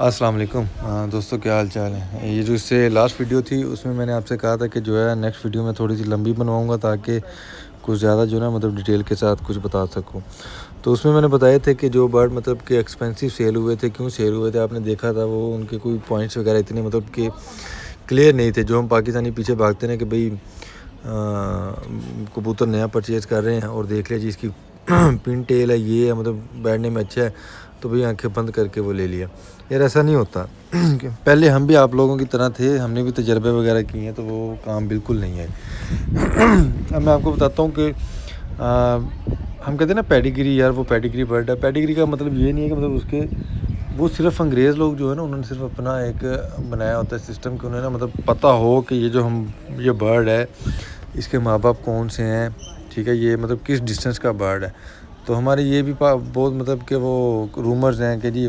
अस्सलाम वालेकुम दोस्तों, क्या हाल चाल है। ये जो इससे लास्ट वीडियो थी उसमें मैंने आपसे कहा था कि जो है नेक्स्ट वीडियो में थोड़ी सी लंबी बनवाऊंगा ताकि कुछ ज़्यादा जो ना मतलब डिटेल के साथ कुछ बता सकूं। तो उसमें मैंने बताए थे कि जो बर्ड मतलब कि एक्सपेंसिव सेल हुए थे, क्यों सेल हुए थे, आपने देखा था वो उनके कोई पॉइंट्स वगैरह इतने मतलब कि क्लियर नहीं थे। जो हम पाकिस्तानी पीछे भागते हैं कि भाई कबूतर नया परचेज़ कर रहे हैं और देख लिया जी इसकी पिन टेल है, ये है, मतलब बैठने में अच्छा है, तो भाई आंखें बंद करके वो ले लिया। यार ऐसा नहीं होता। पहले हम भी आप लोगों की तरह थे, हमने भी तजर्बे वगैरह किए हैं, तो वो काम बिल्कुल नहीं है। अब मैं आपको बताता हूँ कि हम कहते हैं ना पेडिग्री, यार वो पेडिग्री बर्ड है। पेडिग्री का मतलब ये नहीं है कि मतलब उसके वो सिर्फ अंग्रेज़ लोग जो है ना उन्होंने सिर्फ अपना एक बनाया होता है सिस्टम कि उन्हें ना मतलब पता हो कि ये बर्ड है, इसके माँ बाप कौन से हैं, ठीक है, ये मतलब किस डिस्टेंस का बर्ड है। तो हमारे ये भी बहुत मतलब कि वो रूमर्स हैं कि जी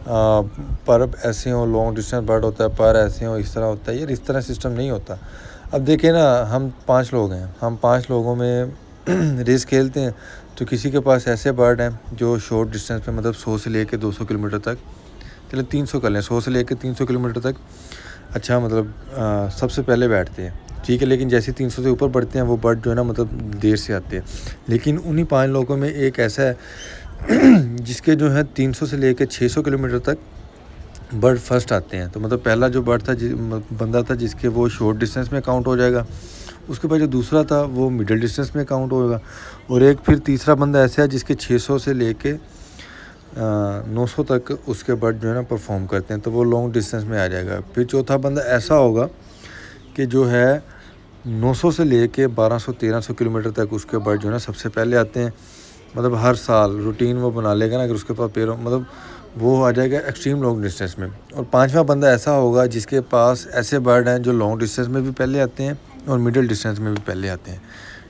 पर ऐसे हो, लॉन्ग डिस्टेंस बर्ड होता है, पर ऐसे हो, इस तरह होता है। यार इस तरह सिस्टम नहीं होता। अब देखिए ना, हम 5 लोग हैं, हम 5 लोगों में रेस खेलते हैं, तो किसी के पास ऐसे बर्ड हैं जो शॉर्ट डिस्टेंस पे मतलब 100 से लेके 200 किलोमीटर तक, चलो 300 कर लें, 100 से लेके 300 किलोमीटर तक अच्छा मतलब सबसे पहले बैठते हैं, ठीक है। लेकिन जैसे 300 से ऊपर बढ़ते हैं वो बर्ड जो है ना मतलब देर से आते हैं। लेकिन उन्हीं 5 लोगों में एक ऐसा है जिसके जो है 300 से लेकर 600 किलोमीटर तक बर्ड फर्स्ट आते हैं। तो मतलब पहला जो बर्ड था बंदा था जिसके वो शॉर्ट डिस्टेंस में काउंट हो जाएगा। उसके बाद जो दूसरा था वो मिडिल डिस्टेंस में काउंट होगा, और एक फिर तीसरा बंदा ऐसा है जिसके 600 से लेके 900 तक उसके बर्ड जो है ना परफॉर्म करते हैं, तो वो लॉन्ग डिस्टेंस में आ जाएगा। फिर चौथा बंदा ऐसा होगा कि जो है 900 से लेके 1200-1300 किलोमीटर तक उसके बर्ड जो है ना सबसे पहले आते हैं। मतलब हर साल रूटीन वो बना लेगा ना, अगर उसके पास पैरों मतलब वो आ जाएगा एक्सट्रीम लॉन्ग डिस्टेंस में। और पांचवा बंदा ऐसा होगा जिसके पास ऐसे बर्ड हैं जो लॉन्ग डिस्टेंस में भी पहले आते हैं और मिडिल डिस्टेंस में भी पहले आते हैं,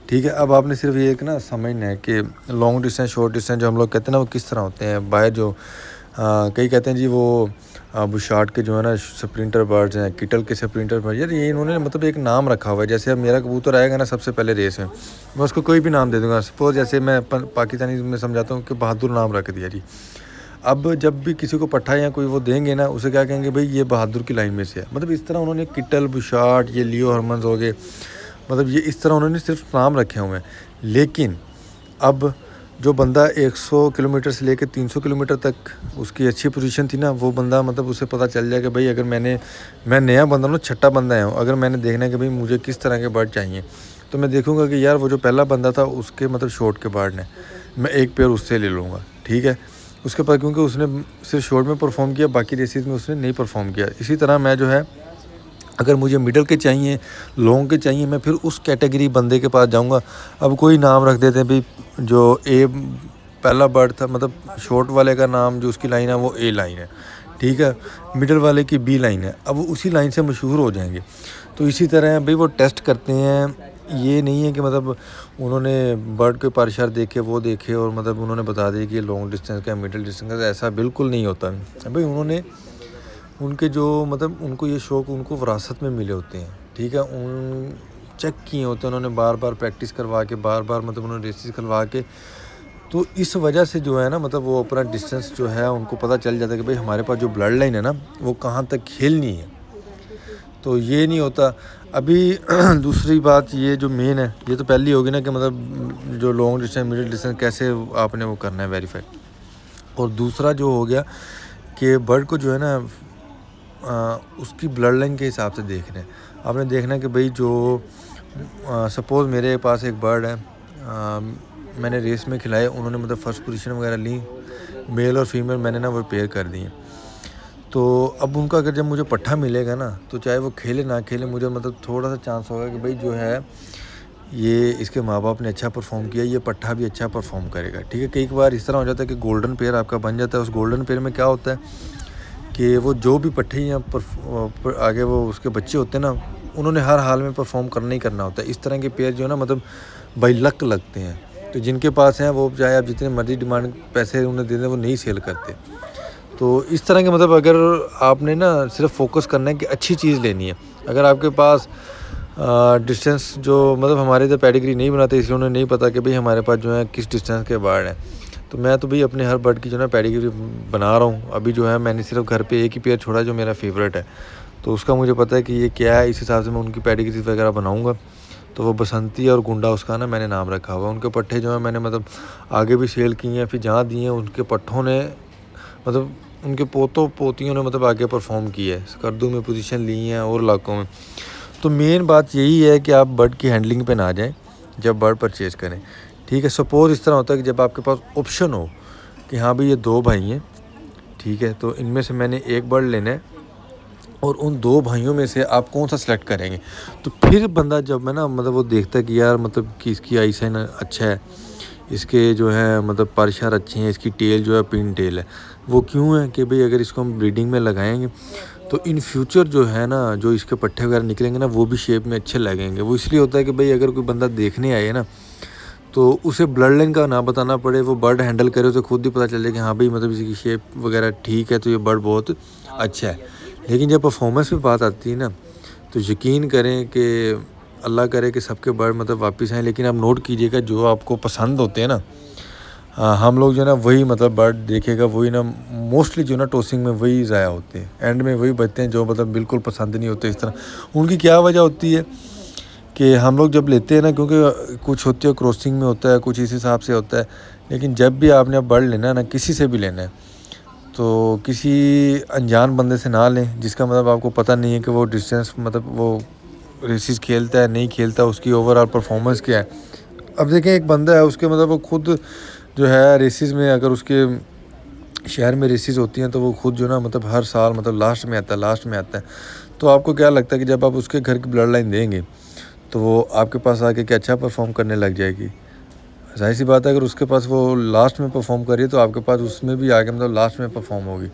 ठीक है। अब आपने सिर्फ ये एक ना समझना है कि लॉन्ग डिस्टेंस शॉर्ट डिस्टेंस जो हम लोग कहते हैं ना वो किस तरह होते हैं। बाहर जो कई कहते हैं जी वो बुशार्ट के जो है ना स्प्रिंटर बर्ड्स हैं, किटल के स्प्रिंटर बर्ड। यार ये इन्होंने मतलब एक नाम रखा हुआ है। जैसे अब मेरा कबूतर आएगा ना सबसे पहले रेस में, मैं उसको कोई भी नाम दे दूंगा। सपोज जैसे मैं पाकिस्तानी में समझाता हूँ कि बहादुर नाम रख दिया जी। अब जब भी किसी को पट्ठा या कोई वो देंगे ना, उसे क्या कहेंगे, भाई ये बहादुर की लाइन में से है। मतलब इस तरह उन्होंने किटल, बुशार्ट, ये लियो हरमन्स हो गए, मतलब ये इस तरह उन्होंने सिर्फ नाम रखे हुए हैं। लेकिन अब जो बंदा 100 किलोमीटर से लेकर 300 किलोमीटर तक उसकी अच्छी पोजीशन थी ना, वो बंदा मतलब उसे पता चल जाए कि भाई अगर मैं नया बंदा हूँ, छठा बंदा हूँ, अगर मैंने देखना है कि भाई मुझे किस तरह के बर्ड चाहिए, तो मैं देखूंगा कि यार वो जो पहला बंदा था उसके मतलब शॉर्ट के बर्ड ने, मैं एक पेयर उससे ले लूँगा, ठीक है। उसके बाद क्योंकि उसने सिर्फ शॉर्ट में परफॉर्म किया, बाकी रेसेस में उसने नहीं परफॉर्म किया। इसी तरह मैं जो है अगर मुझे मिडल के चाहिए, लॉन्ग के चाहिए, मैं फिर उस कैटेगरी बंदे के पास जाऊंगा। अब कोई नाम रख देते हैं भाई, जो ए पहला बर्ड था मतलब शॉर्ट वाले का नाम जो उसकी लाइन है वो ए लाइन है, ठीक है, मिडल वाले की बी लाइन है। अब वो उसी लाइन से मशहूर हो जाएंगे। तो इसी तरह भाई वो टेस्ट करते हैं। ये नहीं है कि मतलब उन्होंने बर्ड के पारशर देखे, वो देखे और मतलब उन्होंने बता दिया कि लॉन्ग डिस्टेंस का मिडिल डिस्टेंस का, ऐसा बिल्कुल नहीं होता भाई। उन्होंने उनके जो मतलब उनको ये शौक़ उनको विरासत में मिले होते हैं, ठीक है, उन चेक किए होते हैं उन्होंने, बार बार प्रैक्टिस करवा के, बार बार मतलब उन्होंने रेसेस करवा के। तो इस वजह से जो है ना मतलब वो अपना डिस्टेंस जो है उनको पता चल जाता है कि भाई हमारे पास जो ब्लड लाइन है ना वो कहाँ तक खेलनी है। तो ये नहीं होता। अभी दूसरी बात ये जो मेन है, ये तो पहली होगी ना कि मतलब जो लॉन्ग डिस्टेंस मिडिल डिस्टेंस कैसे आपने वो करना है वेरीफाई। और दूसरा जो हो गया कि बर्ड को जो है ना उसकी ब्लड लाइन के हिसाब से देखना है। आपने देखना है कि भाई जो सपोज़ मेरे पास एक बर्ड है, मैंने रेस में खिलाए, उन्होंने मतलब फर्स्ट पोजीशन वगैरह ली, मेल और फीमेल मैंने ना वो पेयर कर दिए। तो अब उनका अगर जब मुझे पट्ठा मिलेगा ना, तो चाहे वो खेले ना खेले, मुझे मतलब थोड़ा सा चांस होगा कि भाई जो है ये इसके माँ बाप ने अच्छा परफॉर्म किया, ये पट्ठा भी अच्छा परफॉर्म करेगा, ठीक है। कई बार इस तरह हो जाता है कि गोल्डन पेयर आपका बन जाता है। उस गोल्डन पेयर में क्या होता है कि वो जो भी पट्टे या आगे वो उसके बच्चे होते हैं ना, उन्होंने हर हाल में परफॉर्म करना ही करना होता है। इस तरह के पेयर जो है ना मतलब बाई लक लगते हैं। तो जिनके पास हैं वो चाहे आप जितने मर्जी डिमांड पैसे उन्हें दे दें, वो नहीं सेल करते। तो इस तरह के मतलब अगर आपने ना सिर्फ फोकस करना है कि अच्छी चीज़ लेनी है। अगर आपके पास डिस्टेंस जो मतलब हमारे इधर पेडिग्री नहीं बनाते, इसलिए उन्हें नहीं पता कि भाई हमारे पास जो है किस डिस्टेंस के बर्ड हैं। तो मैं तो भाई अपने हर बर्ड की जो है पेडिग्री बना रहा हूँ। अभी जो है मैंने सिर्फ घर पे एक ही पेयर छोड़ा जो मेरा फेवरेट है, तो उसका मुझे पता है कि ये क्या है, इस हिसाब से मैं उनकी पेडिग्री वगैरह बनाऊँगा। तो वो बसंती और गुंडा उसका ना मैंने नाम रखा हुआ है। उनके पट्ठे जो है मैंने मतलब आगे भी सेल किए हैं, फिर जहाँ दिए हैं उनके पट्ठों ने मतलब उनके पोतों पोतियों ने मतलब आगे परफॉर्म किया है, स्कर्दू में पोजीशन ली है और इलाकों में। तो मेन बात यही है कि आप बर्ड की हैंडलिंग पे ना जाएं जब बर्ड परचेज़ करें, ठीक है। सपोज़ इस तरह होता है कि जब आपके पास ऑप्शन हो कि हाँ भाई ये 2 भाई हैं, ठीक है, तो इनमें से मैंने एक बर्ड लेना है और उन 2 भाइयों में से आप कौन सा सेलेक्ट करेंगे। तो फिर बंदा जब मैं ना मतलब वो देखता है कि यार मतलब कि इसकी आई साइन अच्छा है, इसके जो है मतलब परशार अच्छे हैं, इसकी टेल जो है पिन टेल है। वो क्यों है कि भाई अगर इसको हम ब्रीडिंग में लगाएंगे तो इन फ्यूचर जो है ना जो इसके पट्टे वगैरह निकलेंगे ना वो भी शेप में अच्छे लगेंगे। वो इसलिए होता है कि भाई अगर कोई बंदा देखने आए ना तो उसे ब्लड लाइन का ना बताना पड़े, वो बर्ड हैंडल करे, उसे खुद ही पता चले कि हाँ भाई मतलब इसकी शेप वगैरह ठीक है तो ये बर्ड बहुत अच्छा है। लेकिन जब परफॉर्मेंस पे बात आती है ना तो यकीन करें कि अल्लाह करे कि सबके बर्ड मतलब वापस आएँ, लेकिन आप नोट कीजिएगा जो आपको पसंद होते हैं ना, हम लोग जो है ना वही मतलब बर्ड देखेगा वही ना मोस्टली जो ना टॉसिंग में वही ज़ाया होते हैं, एंड में वही बचते हैं जो मतलब बिल्कुल पसंद नहीं होते। इस तरह उनकी क्या वजह होती है कि हम लोग जब लेते हैं ना, क्योंकि कुछ होती है क्रॉसिंग में होता है, कुछ इस हिसाब से होता है। लेकिन जब भी आपने बर्ड लेना है ना, किसी से भी लेना है तो किसी अनजान बंदे से ना लें जिसका मतलब आपको पता नहीं है कि वो डिस्टेंस मतलब वो रेसेस खेलता है नहीं खेलता, उसकी ओवरऑल परफॉर्मेंस क्या है। अब देखें एक बंदा है उसके मतलब वो खुद जो है रेसेस में, अगर उसके शहर में रेसेस होती हैं तो वो खुद जो ना मतलब हर साल मतलब लास्ट में आता है। तो आपको क्या लगता है कि जब आप उसके घर की ब्लड लाइन देंगे तो वो आपके पास आके क्या अच्छा परफॉर्म करने लग जाएगी। ज़ाहिर सी बात है अगर उसके पास वो लास्ट में परफॉर्म करिए तो आपके पास उसमें भी आगे मतलब लास्ट में परफॉर्म होगी।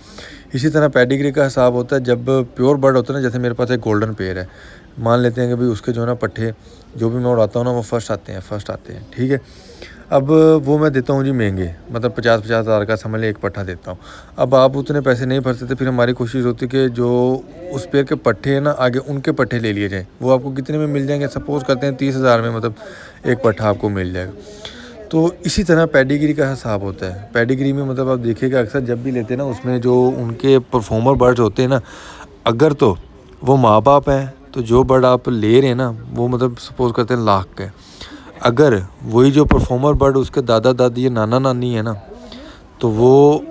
इसी तरह पेडिग्री का हिसाब होता है जब प्योर बर्ड होता है ना, जैसे मेरे पास एक गोल्डन पेयर है, मान लेते हैं कि भाई उसके जो है ना पट्ठे जो भी मैं उड़ाता हूँ ना वो फर्स्ट आते हैं, ठीक है। अब वो मैं देता हूँ जी महंगे, मतलब 50-50 हज़ार का समझ लें एक पट्ठा देता हूँ। अब आप उतने पैसे नहीं भर सकते, फिर हमारी कोशिश होती है कि जो उस पेड़ के पट्ठे हैं ना आगे उनके पट्ठे ले लिए जाएँ। वो आपको कितने में मिल जाएंगे, सपोज़ करते हैं 30,000 में मतलब एक पट्ठा आपको मिल जाएगा। तो इसी तरह पेडिग्री का हिसाब होता है। पेडिग्री में मतलब आप देखिएगा अक्सर जब भी लेते हैं ना उसमें जो उनके परफॉर्मर बर्ड्स होते हैं ना, अगर तो वो माँ बाप हैं तो जो बर्ड आप ले रहे हैं ना वो मतलब सपोज़ करते हैं लाख का है। अगर वही जो परफॉर्मर बर्ड उसके दादा दादी या नाना नानी है ना तो वो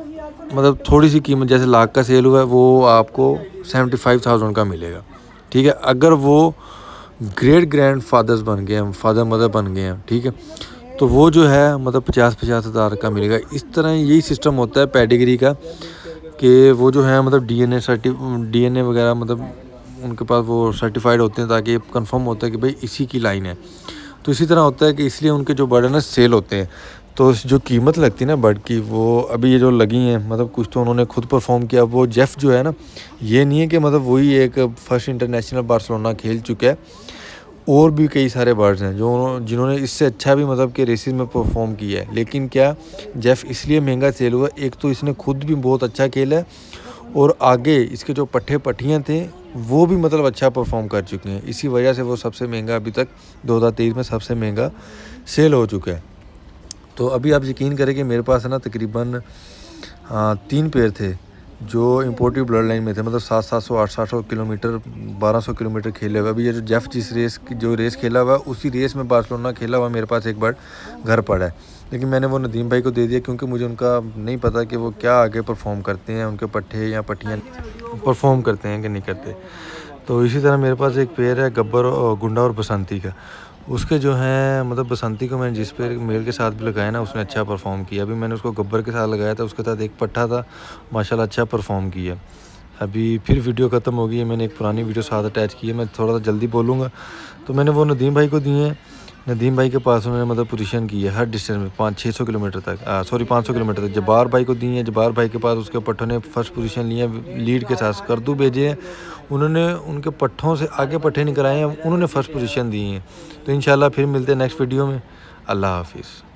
मतलब थोड़ी सी कीमत, जैसे लाख का सेल हुआ है वो आपको 75,000 का मिलेगा, ठीक है। अगर वो ग्रेट ग्रैंड फादर्स बन गए हैं, फादर मदर बन गए हैं, ठीक है, तो वो जो है मतलब 50-50 हज़ार का मिलेगा। इस तरह यही सिस्टम होता है पेडिग्री का कि वो जो है मतलब डीएनए वगैरह मतलब उनके पास वो सर्टिफाइड होते हैं ताकि कंफर्म होता है कि भाई इसी की लाइन है। तो इसी तरह होता है कि इसलिए उनके जो बर्ड है ना सेल होते हैं। तो जो कीमत लगती है ना बर्ड की, वो अभी ये जो लगी हैं मतलब कुछ तो उन्होंने खुद परफॉर्म किया। वो जेफ जो है ना, ये नहीं है कि मतलब वही एक फर्स्ट इंटरनेशनल बार्सिलोना खेल चुका है, और भी कई सारे बर्ड्स हैं जो जिन्होंने इससे अच्छा भी मतलब कि रेसेस में परफॉर्म किया है। लेकिन क्या जेफ इसलिए महंगा सेल हुआ, एक तो इसने खुद भी बहुत अच्छा खेला है और आगे इसके जो पट्ठे पट्टियाँ थे वो भी मतलब अच्छा परफॉर्म कर चुके हैं। इसी वजह से वो सबसे महंगा अभी तक 2023 में सबसे महंगा सेल हो चुका है। तो अभी आप यकीन करें कि मेरे पास है ना तकरीबन 3 पेयर थे जो इम्पोर्टेड ब्लड लाइन में थे, मतलब 700 800 किलोमीटर 1200 किलोमीटर खेले हुए। अभी ये जो जेफ जिस रेस खेला हुआ उसी रेस में बार्सिलोना खेला हुआ मेरे पास एक बर्ड घर पड़ा है। लेकिन मैंने वो नदीम भाई को दे दिया क्योंकि मुझे उनका नहीं पता कि वो क्या आगे परफॉर्म करते हैं, उनके पट्ठे या पट्टियाँ परफॉर्म करते हैं कि नहीं करते। तो इसी तरह मेरे पास एक पेयर है गब्बर और गुंडा और बसंती का। उसके जो हैं मतलब बसंती को मैंने जिस पेयर मेल के साथ भी लगाया ना उसने अच्छा परफॉर्म किया। अभी मैंने उसको गब्बर के साथ लगाया था, उसके साथ एक पट्ठा था, माशाल्लाह अच्छा परफॉर्म किया। अभी फिर वीडियो ख़त्म हो गई है, मैंने एक पुरानी वीडियो साथ अटैच की है, मैं थोड़ा सा जल्दी बोलूँगा। तो मैंने वो नदीम भाई को दिए हैं। नदीम भाई के पास उन्होंने मतलब पोजीशन की है हर डिस्टेंस में 500-600 किलोमीटर तक, 500 किलोमीटर तक। जब्बार भाई को दिए हैं, जब्बार भाई के पास उसके पट्ठों ने फर्स्ट पोजीशन ली है लीड के साथ। स्कर्दू भेजे हैं, उन्होंने उनके पट्ठों से आगे पट्ठे निकल आए हैं, उन्होंने फर्स्ट पोजीशन दी हैं। तो इंशाल्लाह फिर मिलते हैं नेक्स्ट वीडियो में। अल्लाह हाफिज़।